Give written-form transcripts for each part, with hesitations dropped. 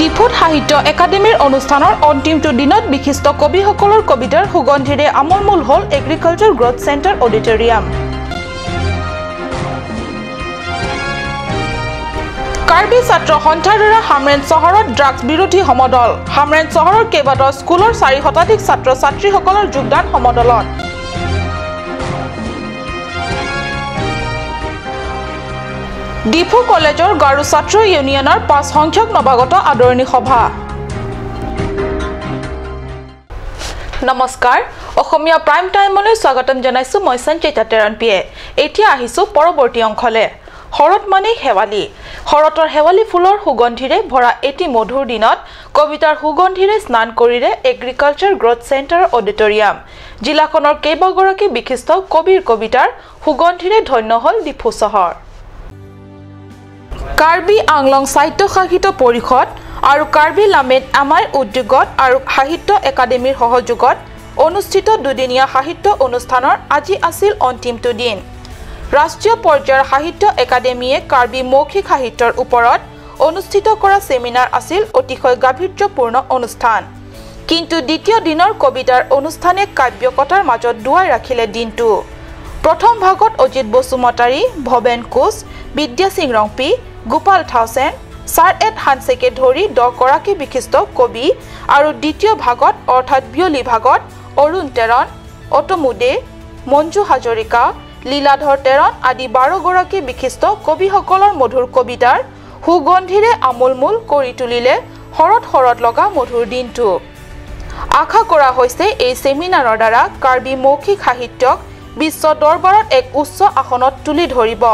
ডিফুত সাহিত্য একাডেমীৰ অনুষ্ঠানৰ অন্তিমটো দিনত বিশিষ্ট কবিসকলৰ কবিতাৰ সুগন্ধিৰে আমোলমোল হ'ল agriculture growth centre auditorium. Karbi ছাত্ৰ সন্থাৰ দ্বাৰা হামৰেন চহৰত ড্ৰাগছ বিৰোধী সমদল। হামৰেন চহৰৰ কেইবাটাও স্কুলৰ 4 শতাধিক ছাত্ৰ ছাত্ৰীসকলৰ যোগদান সমদলত। ডিফু কলেজৰ গাৰো ছাত্ৰ ইউনিয়নৰ 5 সংখ্যক নৱাগত আদৰণি সভা। নমস্কাৰ, অসমীয়া প্ৰাইম টাইমলৈ স্বাগতম জনাইছো মই সঞ্চিতা তেৰণপিয়ে। এতিয়া আহিছো পৰৱৰ্তী অংশলে। শৰৎ মানে শেৱালি। শৰতৰ শেৱালি ফুলৰ সুগন্ধিৰে ভৰা এটি মধুৰ দিনত কবিতাৰ সুগন্ধিৰে স্নান কৰিলে এগ্ৰিকালচাৰ গ্ৰোথ চেণ্টাৰ অডিটৰিয়াম। জিলাখনৰ কেইবাগৰাকী বিশিষ্ট কবিৰ কবিতাৰ সুগন্ধিৰে ধন্য হ'ল ডিফু চহৰ। কাৰ্বি আংলং সাহিত্য সাহিত্য পৰিষদ আৰু কাৰ্বি লামেট আমাৰ উদ্যোগত আৰু সাহিত্য একাডেমীৰ সহযোগত অনুষ্ঠিত দুদিনীয়া সাহিত্য অনুষ্ঠানৰ আজি আছিল অন্তিমটো দিন। ৰাষ্ট্ৰীয় পৰ্যায়ৰ সাহিত্য একাডেমীয়ে কাৰ্বি মৌখিক সাহিত্যৰ ওপৰত অনুষ্ঠিত কৰা সেমিনাৰ আছিল অতিশয় গাভীৰ্যপূৰ্ণ অনুষ্ঠান। কিন্তু দ্বিতীয় দিনৰ কবিতাৰ অনুষ্ঠানে কাব্যকতাৰ মাজত দুৱাই ৰাখিলে দিনটো। প্ৰথম ভাগত অজিত বসুমতাৰী, ভৱেন কোচ, বিদ্যা সিং ৰংপি, গোপাল থাউচেন, ছাৰ এড হানছেকে ধৰি 10 গৰাকী বিশিষ্ট কবি আৰু দ্বিতীয় ভাগত অৰ্থাৎ বিয়লি ভাগত অৰুণ তেৰণ, অটমুদে, মঞ্জু হাজৰিকা, লীলাধৰ তেৰণ আদি 12 গৰাকী বিশিষ্ট কবিসকলৰ মধুৰ কবিতাৰ সুগন্ধিৰে আমোলমোল কৰি তুলিলে শৰৎ শৰৎ লগা মধুৰ দিনটো। আশা কৰা হৈছে এই সেমিনাৰৰ দ্বাৰা কাৰ্বি মৌখিক সাহিত্যক বিশ্ব দৰবাৰত এক উচ্চ আসনত তুলি ধৰিব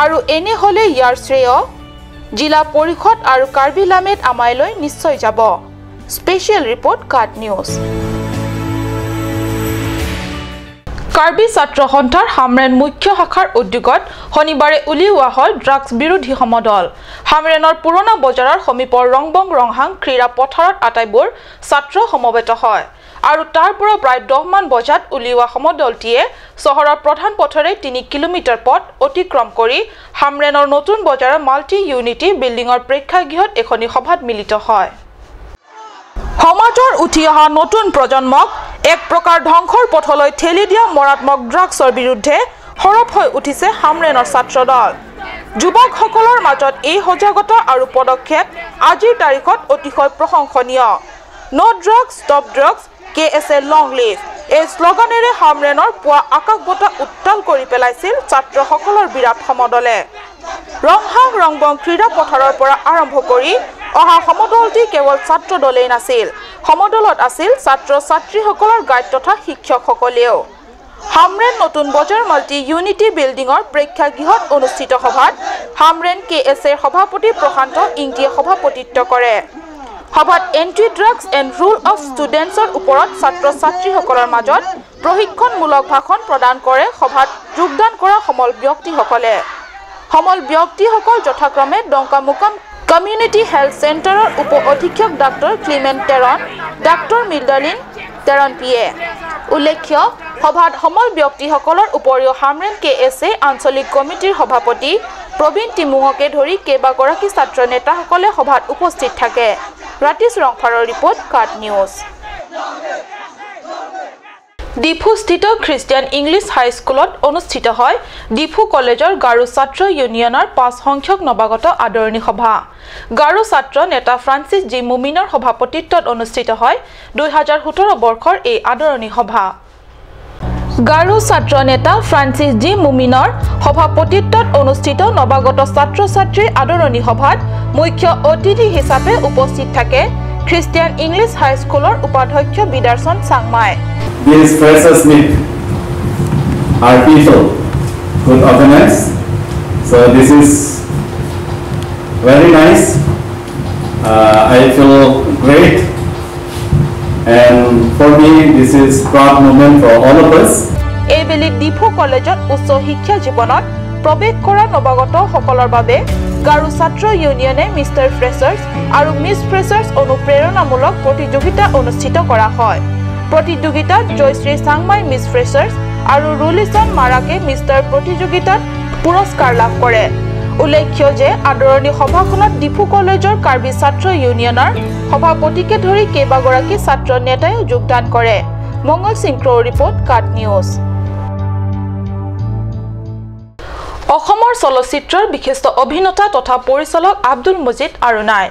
আৰু এনে হলে ইয়াৰ শ্ৰেয় জিলা পৰিষদ আৰু কাৰ্বি লামেট আমাইলৈ নিশ্চয় যাব। স্পেচিয়েল ৰিপৰ্ট কাট নিউজ। কাৰ্বি ছাত্ৰ সন্থাৰ হামৰেন মুখ্য শাখাৰ উদ্যোগত শনিবাৰে উলিওৱা হ'ল ড্ৰাগছ বিৰোধী সমদল। হামৰেনৰ পুৰণা বজাৰৰ সমীপৰ ৰংবং ৰংহাং ক্ৰীড়া পথাৰত আটাইবোৰ ছাত্ৰ সমবেত হয় আৰু তাৰ পৰা প্ৰায় 10 মান বজাত উলিওৱা সমদলটিয়ে চহৰৰ প্ৰধান পথৰে 3 কিলোমিটাৰ পথ অতিক্ৰম কৰি হামৰেনৰ নতুন বজাৰৰ মাল্টি ইউনিটি বিল্ডিঙৰ প্ৰেক্ষাগৃহত এখনি সভাত মিলিত হয়। সমাজৰ উঠি অহা নতুন প্ৰজন্মক এক প্ৰকাৰ ধ্বংসৰ পথলৈ ঠেলি দিয়া মাৰাত্মক ড্ৰাগছৰ বিৰুদ্ধে সৰব হৈ উঠিছে হামৰেনৰ ছাত্ৰ দল। যুৱকসকলৰ মাজত এই সজাগতা আৰু পদক্ষেপ আজিৰ তাৰিখত অতিশয় প্ৰশংসনীয়। No drugs stop drugs KSA long live এই শ্লোগানেৰে হামৰেনৰ পুৱা আকাশ বতা উত্তাল কৰি পেলাইছিল ছাত্ৰসকলৰ বিৰাট সমদলে। ৰংহাং ৰংবং ক্ৰীড়া পথাৰৰ পৰা আৰম্ভ কৰি অহা সমদলটি কেৱল ছাত্ৰ দলেই নাছিল, সমদলত আছিল ছাত্ৰ ছাত্ৰীসকলৰ গাইড তথা শিক্ষকসকলেও। হামৰেন নতুন বজাৰ মাল্টি ইউনিটি বিল্ডিঙৰ প্ৰেক্ষাগৃহত অনুষ্ঠিত সভাত হামৰেন KSAৰ সভাপতি প্ৰশান্ত ইংটিয়ে সভাপতিত্ব কৰে। সভাত anti drugs and rule of ষ্টুডেণ্টছৰ ওপৰত ছাত্ৰ ছাত্ৰীসকলৰ মাজত প্ৰশিক্ষণমূলক ভাষণ প্ৰদান কৰে সভাত যোগদান কৰা সমল ব্যক্তিসকলে। সমল ব্যক্তিসকল যথাক্ৰমে ডংকামুকাম কমিউনিটি হেল্থ চেণ্টাৰৰ উপ অধীক্ষক doctor Clement Teron, doctor মিল্ডালিন Teron পিয়ে। উল্লেখ্য, সভাত সমল ব্যক্তিসকলৰ উপৰিও হামৰেন KSA আঞ্চলিক কমিটিৰ সভাপতি প্ৰবীণ টিমুঙকে ধৰি কেইবাগৰাকী ছাত্ৰ নেতাসকলে সভাত উপস্থিত থাকে। ৰাতিছ ৰংফাৰৰ ৰিপৰ্ট কাট নিউজ। ডিফুস্থিত খ্ৰীষ্টিয়ান ইংলিছ হাইস্কুলত অনুষ্ঠিত হয় ডিফু কলেজৰ গাৰো ছাত্ৰ ইউনিয়নৰ 5 সংখ্যক নৱাগত আদৰণি সভা। গাৰো ছাত্ৰ নেতা ফ্ৰান্সিছ জি মুমিনৰ সভাপতিত্বত অনুষ্ঠিত হয় 2017 বৰ্ষৰ এই আদৰণি সভা। গাৰো ছাত্ৰ নেতা ফ্ৰান্সিছ জি মুমিনৰ সভাপতিত্বত অনুষ্ঠিত নৱাগত ছাত্ৰ ছাত্ৰীৰ আদৰণি সভাত মুখ্য অতিথি হিচাপে উপস্থিত থাকে খ্ৰীষ্টিয়ান ইংলিছ হাইস্কুলৰ উপাধ্যক্ষ বিদাৰচন Changmai. These freshers meet are people with organize. So this is very nice. I feel great, and for me this is proud moment for all of us. এইবেলি ডিফু কলেজত উচ্চ শিক্ষা জীৱনত প্ৰৱেশ কৰা নৱাগত সকলৰ বাবে গাৰো ছাত্ৰ ইউনিয়নে মিষ্টাৰ ফ্ৰেছাৰ্ছ আৰু মিছ ফ্ৰেছাৰ্ছ অনুপ্ৰেৰণামূলক প্ৰতিযোগিতা অনুষ্ঠিত কৰা হয়। প্ৰতিযোগিতাত জয়শ্ৰী চাংমাই মিছ ফ্ৰেছাৰ্ছ আৰু ৰুলিছন মাৰাকে মিষ্টাৰ প্ৰতিযোগিতাত পুৰস্কাৰ লাভ কৰে। উল্লেখ্য যে আদৰণি সভাখনত ডিফু কলেজৰ কাৰ্বি ছাত্ৰ ইউনিয়নৰ সভাপতিকে ধৰি কেইবাগৰাকী ছাত্ৰ নেতাই যোগদান কৰে মঙ্গল সিংক্ৰ ৰিপৰ্ট কাট নিউজ অসমৰ চলচ্চিত্ৰৰ বিশিষ্ট অভিনেতা তথা পৰিচালক আব্দুল মজিদ আৰু নাই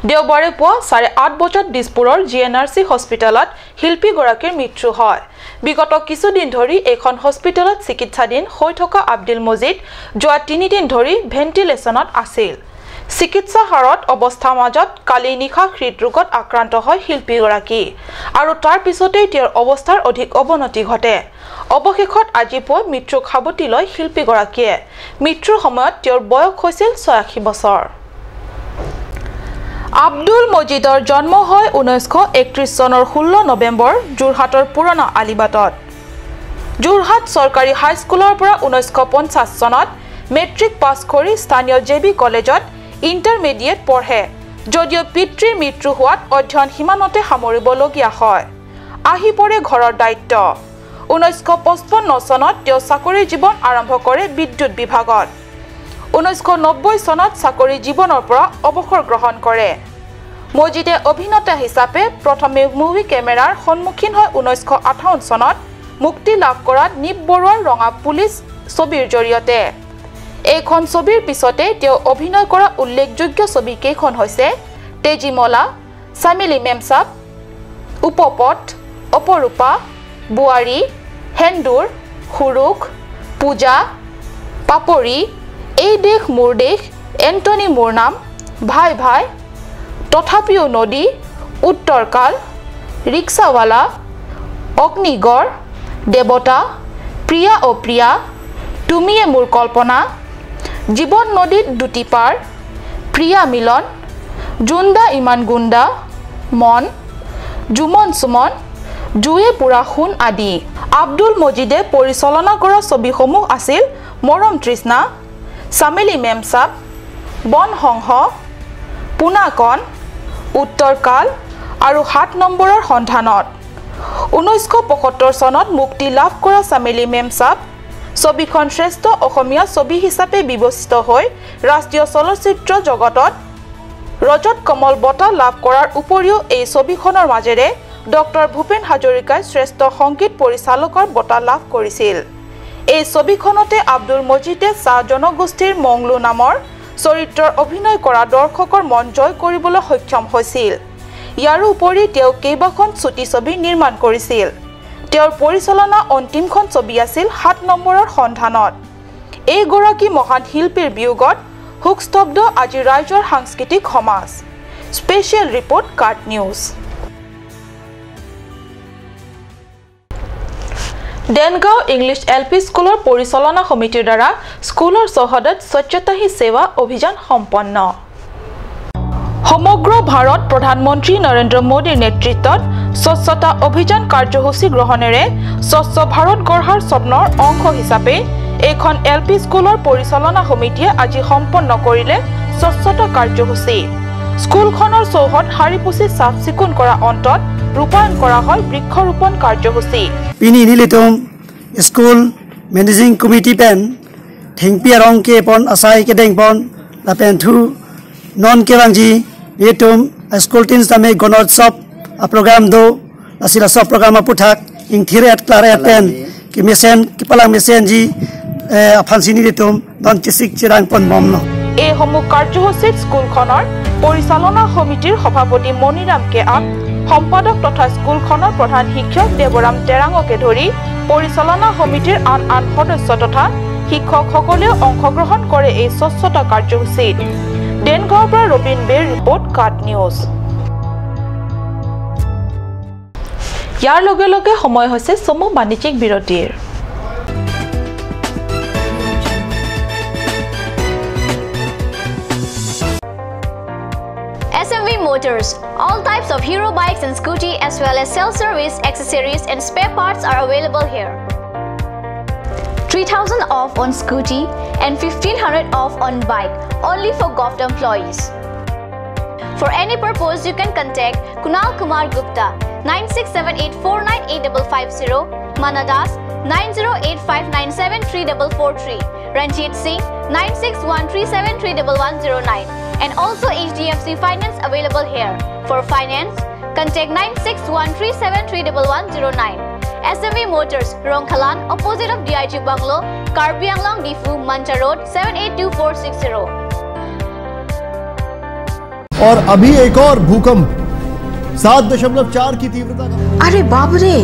দেওবাৰে পুৱা 8:30 বজাত দিছপুৰৰ জিএনআৰসি হস্পিটেলত শিল্পীগৰাকীৰ মৃত্যু হয় বিগত কিছুদিন ধৰি এখন হস্পিটেলত চিকিৎসাধীন হৈ থকা আব্দুল মজিদ যোৱা 3 দিন ধৰি ভেন্টিলেশনত আছিল চিকিৎসাহাৰত অৱস্থাৰ মাজত কালি নিশা হৃদৰোগত আক্ৰান্ত হয় শিল্পীগৰাকী আৰু তাৰ পিছতেই তেওঁৰ অৱস্থাৰ অধিক অৱনতি ঘটে অৱশেষত আজি পুৱা মৃত্যুক সাৱটি লয় শিল্পীগৰাকীয়ে মৃত্যুৰ সময়ত তেওঁৰ বয়স হৈছিল 86 বছৰ আব্দুল মজিদৰ জন্ম হয় 1931 চনৰ 16 নৱেম্বৰ যোৰহাটৰ পুৰণা আলিবাটত যোৰহাট চৰকাৰী হাইস্কুলৰ পৰা 1950 চনত মেট্ৰিক পাছ কৰি স্থানীয় জেবি কলেজত ইন্টাৰমিডিয়েট পঢ়ে যদিও পিতৃৰ মৃত্যু হোৱাত অধ্যয়ন সীমানতে সামৰিবলগীয়া হয় আহি পৰে ঘৰৰ দায়িত্ব 1955 চনত তেওঁ চাকৰি জীৱন আৰম্ভ কৰে বিদ্যুৎ বিভাগত 1990 চনত চাকৰি জীৱনৰ পৰা অৱসৰ গ্ৰহণ কৰে মজিদে অভিনেতা হিচাপে প্ৰথমে মুভি কেমেৰাৰ সন্মুখীন হয় 1958 চনত মুক্তি লাভ কৰা নিপ বৰুৱাৰ ৰঙা পুলিচ ছবিৰ জৰিয়তে এইখন ছবিৰ পিছতে তেওঁ অভিনয় কৰা উল্লেখযোগ্য ছবি কেইখন হৈছে তেজিমলা সামিলি মেমসাব উপপথ অপৰূপা বুৱাৰী হেন্দুৰ হুৰুক পূজা পাপৰি এই দেশ মোৰ দেশ এন্টনি মোৰ নাম ভাই ভাই তথাপিও নদী উত্তৰকাল ৰিক্সাৱালা অগ্নিগড় দেৱতা প্ৰিয়া অপ্ৰিয়া তুমিয়ে মোৰ কল্পনা জীৱন নদীত দুটি পাৰ প্ৰিয়া মিলন জুন্দা ইমান গুণ্ডা মন জুমন সুমন জুয়ে পুৰা খুন আদি আব্দুল মজিদে পৰিচালনা কৰা ছবিসমূহ আছিল মৰম তৃষ্ণা সামিলি মেমসাব বন সংহ পুনাকন উত্তৰকাল আৰু 7 নম্বৰৰ সন্ধানত 1975 চনত মুক্তি লাভ কৰা সামিলি মেমসাব ছবিখন শ্ৰেষ্ঠ অসমীয়া ছবি হিচাপে বিবেচিত হৈ ৰাষ্ট্ৰীয় চলচ্চিত্ৰ জগতত ৰজত কমল বঁটা লাভ কৰাৰ উপৰিও এই ছবিখনৰ মাজেৰে ডক্টৰ ভূপেন হাজৰিকাই শ্ৰেষ্ঠ সংগীত পৰিচালকৰ বঁটা লাভ কৰিছিল এই ছবিখনতে আব্দুল মজিদে চাহ জনগোষ্ঠীৰ মংলু নামৰ চৰিত্ৰৰ অভিনয় কৰা দৰ্শকৰ মন জয় কৰিবলৈ সক্ষম হৈছিল ইয়াৰ উপৰি তেওঁ কেইবাখন ছুটি ছবি নিৰ্মাণ কৰিছিল তেওঁৰ পৰিচালনা অন্তিমখন ছবি আছিল 7 নম্বৰৰ সন্ধানত এই গৰাকী মহান শিল্পীৰ বিয়োগত হুকস্তব্ধ আজি ৰাজ্যৰ সাংস্কৃতিক সমাজ স্পেচিয়েল ৰিপৰ্ট কাট নিউজ দেনগাঁও ইংলিছ এলপি স্কুলৰ পৰিচালনা সমিতিৰ দ্বাৰা স্কুলৰ চৌহদত স্বচ্ছতা হি সেৱা অভিযান সম্পন্ন সমগ্ৰ ভাৰত প্ৰধানমন্ত্ৰী নৰেন্দ্ৰ মোদীৰ নেতৃত্বত স্বচ্ছতা অভিযান কাৰ্যসূচী গ্ৰহণেৰে স্বচ্ছ ভাৰত গঢ়াৰ স্বপ্নৰ অংশ হিচাপে এখন এলপি স্কুলৰ পৰিচালনা সমিতিয়ে আজি সম্পন্ন কৰিলে স্বচ্ছতা কাৰ্যসূচী স্কুলখনৰ চৌহদ হাৰিপুচি চাফ চিকুণ কৰা অন্তত ৰূপায়ণ কৰা হয় বৃক্ষৰোপণ কাৰ্যসূচী পিনি নিলিতম স্কুল মেনেজিং কমিটি পেন থেংপিয়া ৰং কে পন আসাই কে দেং পন লা পেন থু নন के रंजी ये तुम स्कूल टीन तमे गणोत्सव प्रोग्राम दो असिला सब प्रोग्राम पुठाक इंग थिरे एट क्लारे पेन कि मेसेन कि पलांग मेसेन जी फांसिनी दे तुम दन चिसिक चिरांग पन ममनो ए हमु कार्यसূচীত স্কুলখনৰ পৰিচালনা সমিতিৰ সভাপতি মনিৰাম কে আপ সম্পাদক তথা স্কুলখনৰ প্ৰধান শিক্ষক দেৱৰাম তেৰাঙকে ধৰি পৰিচালনা সমিতিৰ আন সদস্য তথা শিক্ষকসকলেও অংশগ্ৰহণ কৰে এই স্বচ্ছতা কাৰ্যসূচীত দেনগাঁৱৰ পৰা ৰবিন বেৰ ৰিপৰ্ট কাট নিউজ ইয়াৰ লগে লগে সময় হৈছে সমু বাণিজ্যিক বিৰতিৰ SMV Motors. All types of hero bikes and scooty as well as self-service, accessories and spare parts are available here. 3,000 off on scooty and 1,500 off on bike only for GOVT employees. For any purpose, you can contact Kunal Kumar Gupta 9678498550, Manadas 9085973443, Ranjit Singh 9613731109, and also HDFC Finance available here. For finance, contact 9613731109. SME Motors, Rongkhalan, opposite of DIG Bungalow, Karbi Anglong Difu, Mancha Road, 782460. और अभी एक और भूकंप 7.4 की तीव्रता का। अरे बाप रे,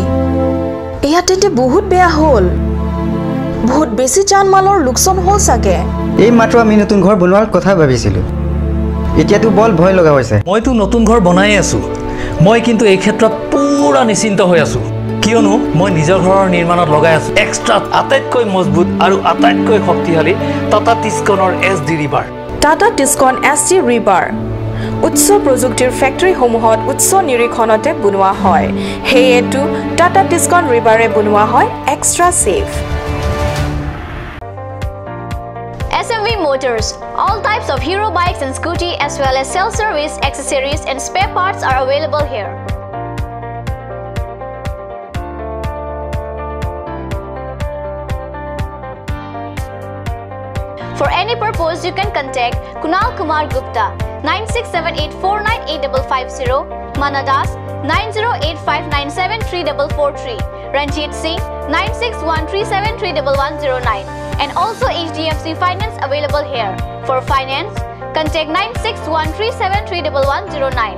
एया तेंते बहुत बेया होल, बहुत बेसी जान माলৰ লোকসান হল সাগে। এই মাত্ৰ আমি নতুন ঘৰ বনোৱাৰ কথা ভাবিছিলো, এতিয়াতো বল ভয় লগা হৈছে। মইতো নতুন ঘৰ বনাই আছো, মই কিন্তু এই ক্ষেত্ৰত পুৰা নিশ্চিন্ত হৈ আছো, কিয়নো মই নিজৰ ঘৰৰ নিৰ্মাণত লগাই আছো এক্সট্ৰা আটাইতকৈ মজবুত আৰু আটাইতকৈ শক্তিশালী টাটা টিস্কনৰ SD ৰিভাৰ। টাটা টিস্কন SD ৰিভাৰ উচ্চ প্ৰযুক্তিৰ ফেক্টৰীসমূহত উচ্চ নিৰীক্ষণতে বনোৱা হয়, হেয়েটো টাটা টিস্কন ৰিভাৰে বনোৱা হয় extra safe. SMV Motors, all types of hero bikes and scooty as well as self-service, accessories and spare parts are available here. For any purpose, you can contact Kunal Kumar Gupta 9678498550, Manadas 9085973443, Ranjit Singh 9613731109, and also HDFC Finance available here. For finance, contact 9613731109.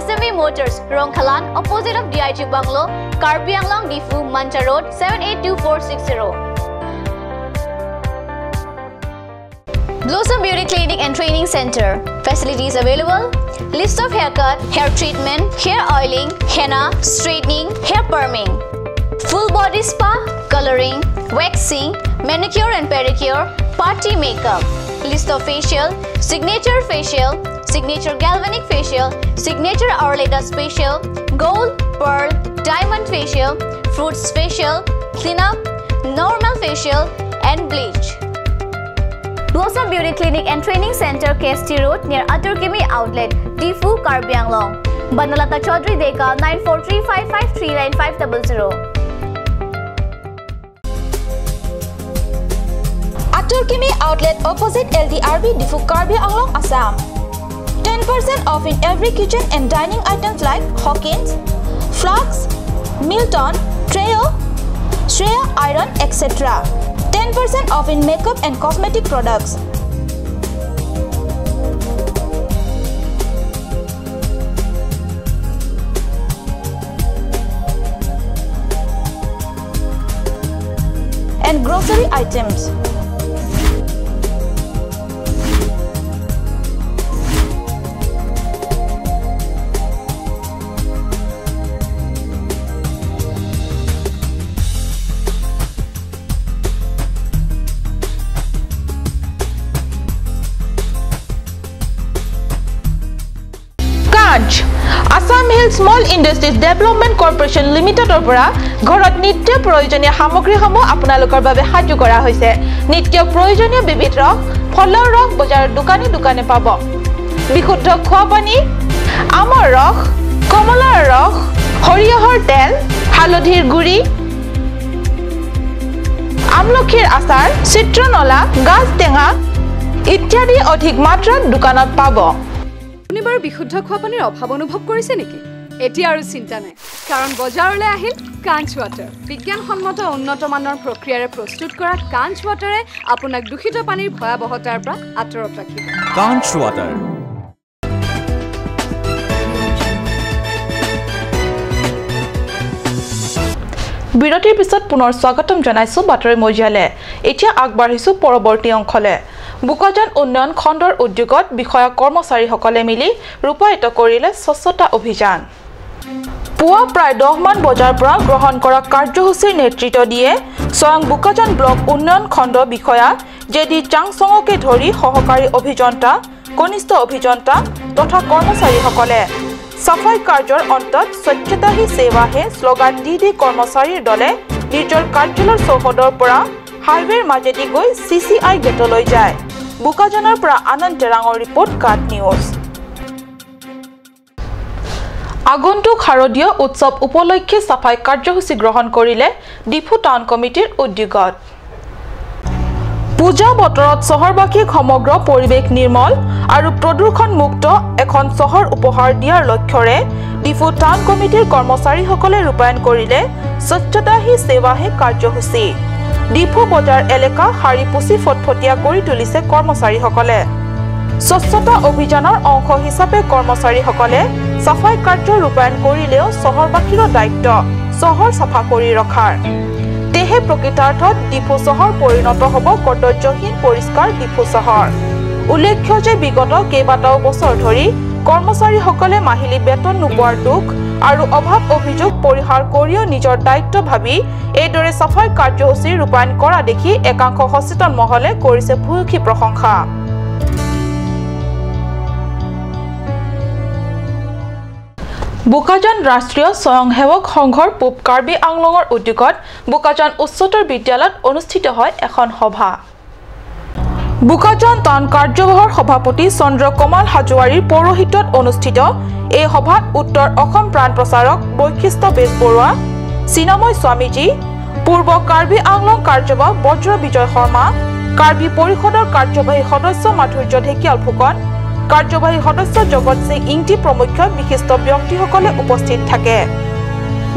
SMV Motors, Rongkhalan, opposite of DIG Bungalow, Karbi Anglong Difu, Mancha Road, 782460. Blossom Beauty Clinic and Training Center. Facilities available: list of haircut, hair treatment, hair oiling, henna, straightening, hair perming, full body spa, coloring, waxing, manicure and pedicure, party makeup, list of facial, signature galvanic facial, signature Orleda facial, gold, pearl, diamond facial, fruits facial, cleanup, normal facial, and bleach. Blossom Beauty Clinic and Training Center, KST Road, near Aturkimi Outlet, Difu, Karbi Anglong. Banalata Chaudhary Deka 9435539500. Aturkimi Outlet opposite LDRB Difu, Karbi Anglong, Assam. 10% off in every kitchen and dining items like Hawkins, Flax, Milton, Treo, Shreya Iron, etc. 10% off in makeup and cosmetic products. And grocery items. Assamese Small Industries Development Corporation Limited opera ঘৰত নিত্য প্ৰয়োজনীয় সামগ্ৰীসমূহ আপোনালোকৰ বাবে সাজু কৰা হৈছে। নিত্য প্ৰয়োজনীয় বিবিধ ৰস, ফলৰ ৰস বজাৰৰ দোকানে পাব। বিশুদ্ধ খোৱা পানী, আমৰ ৰস, কমলাৰ ৰস, সৰিয়হৰ তেল, হালধিৰ গুড়ি, আমলখিৰ আচাৰ, চিত্ৰনলা, গাজ টেঙা ইত্যাদি অধিক মাত্ৰাত দোকানত পাব। শনিবাৰ বিশুদ্ধ খোৱা পানীৰ অভাৱ অনুভৱ কৰিছে নেকি? এতিয়া আৰু চিন্তা নাই, কাৰণ বজাৰলৈ আহিল কাঞ্চ ৱাটাৰ। বিজ্ঞানসন্মত উন্নত মানৰ প্ৰক্ৰিয়াৰে প্ৰস্তুত কৰা কাঞ্চ ৱাটাৰে আপোনাক দূষিত পানীৰ ভয়াৱহতাৰ পৰা আঁতৰত ৰাখিব। কাঞ্চ ৱাটাৰ। বিৰতিৰ পিছত পুনৰ স্বাগতম জনাইছো বাতৰি মজিয়ালে। এতিয়া আগবাঢ়িছো পৰৱৰ্তী অংশলে। বুকাজান উন্নয়ন খণ্ডৰ উদ্যোগত বিষয়া কৰ্মচাৰীসকলে মিলি ৰূপায়িত কৰিলে স্বচ্ছতা অভিযান। পুৱা প্ৰায় 10 মান বজাৰ পৰা গ্ৰহণ কৰা কাৰ্যসূচীৰ নেতৃত্ব দিয়ে স্বয়ং বুকাজান ব্লক উন্নয়ন খণ্ড বিষয়া জেডি চাংচঙকে ধৰি সহকাৰী অভিযন্তা, কনিষ্ঠ অভিযন্তা তথা কৰ্মচাৰীসকলে। সাফাই কাৰ্যৰ অন্তত স্বচ্ছতা হি সেৱা হে শ্লোগান দি কৰ্মচাৰীৰ দলে নিজৰ কাৰ্যালয়ৰ চৌহদৰ পৰা হাইৱেৰ মাজেদি গৈ CCI গেটলৈ যায়। বুকাজানৰ পৰা আনন্দ তেৰাঙৰ ৰিপৰ্ট কাট নিউজ। আগন্তুক শাৰদীয় উৎসৱ উপলক্ষে সাফাই কাৰ্যসূচী গ্ৰহণ কৰিলে ডিফু টাউন কমিটিৰ উদ্যোগত পূজা বতৰত চহৰবাসীক সমগ্ৰ পৰিৱেশ নিৰ্মল আৰু প্ৰদূষণ মুক্ত এখন চহৰ উপহাৰ দিয়াৰ লক্ষ্যৰে ডিফু টাউন কমিটিৰ কৰ্মচাৰীসকলে ৰূপায়ণ কৰিলে স্বচ্ছতা হি সেৱা হে কাৰ্যসূচী ডিফু বজাৰ এলেকা হাৰি পুচি ফটফটীয়া কৰি তুলিছে কৰ্মচাৰীসকলে স্বচ্ছতা অভিযানৰ অংশ হিচাপে কৰ্মচাৰীসকলে সাফাই কাৰ্য ৰূপায়ণ কৰিলেও চহৰবাসীৰ দায়িত্ব চহৰ সাফা কৰি ৰখাৰ তেহে প্ৰকৃতাৰ্থত ডিফু চহৰ পৰিণত হ'ব কৰ্তব্যহীন পৰিষ্কাৰ ডিফু চহৰ উল্লেখ্য যে বিগত কেইবাটাও বছৰ ধৰি কৰ্মচাৰীসকলে মাহিলী বেতন নোপোৱাৰ দুখ আৰু অভাৱ অভিযোগ পৰিহাৰ কৰিও নিজৰ দায়িত্ব ভাবি এইদৰে সাফাই কাৰ্যসূচী ৰূপায়ণ কৰা দেখি একাংশ সচেতন মহলে কৰিছে ভূয়সী প্ৰশংসা বোকাজান ৰাষ্ট্ৰীয় স্বয়ংসেৱক সংঘৰ পূব কাৰ্বি আংলঙৰ উদ্যোগত বোকাজান উচ্চতৰ বিদ্যালয়ত অনুষ্ঠিত হয় এখন সভা বোকাজান টাউন কাৰ্যবাহৰ সভাপতি চন্দ্ৰ কমল হাজোৱাৰীৰ পৌৰোহিত্যত অনুষ্ঠিত এই সভাত উত্তৰ অসম প্ৰাণ প্ৰচাৰক বৈশিষ্ট্য বেজবৰুৱা চিনাময় স্বামীজী পূৰ্ব কাৰ্বি আংলং কাৰ্যবাহ বজ্ৰ বিজয় শৰ্মা কাৰ্বি পৰিষদৰ কাৰ্যবাহী সদস্য মাধুৰ্য ঢেকিয়াল ফুকন কাৰ্যবাহী সদস্য জগত সিং ইংটি প্ৰমুখ বিশিষ্ট ব্যক্তিসকলে উপস্থিত থাকে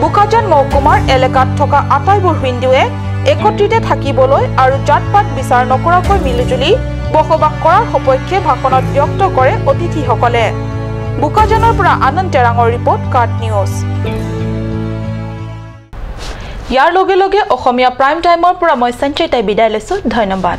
বোকাজান মহকুমাৰ এলেকাত থকা আটাইবোৰ হিন্দুৱে একত্ৰিত থাকিবলৈ আৰু জাতপাত বিচাৰ নকৰাকৈ মিলিজুলি বসবাস কৰাৰ সপক্ষে ভাষণত ব্যক্ত কৰে অতিথিসকলে বোকাজানৰ পৰা আনন্দ তেৰাঙৰ ৰিপৰ্ট কাৰ্ট নিউজ ইয়াৰ লগে লগে অসমীয়া প্ৰাইম টাইমৰ পৰা মই সঞ্চয়তাই বিদায় লৈছো ধন্যবাদ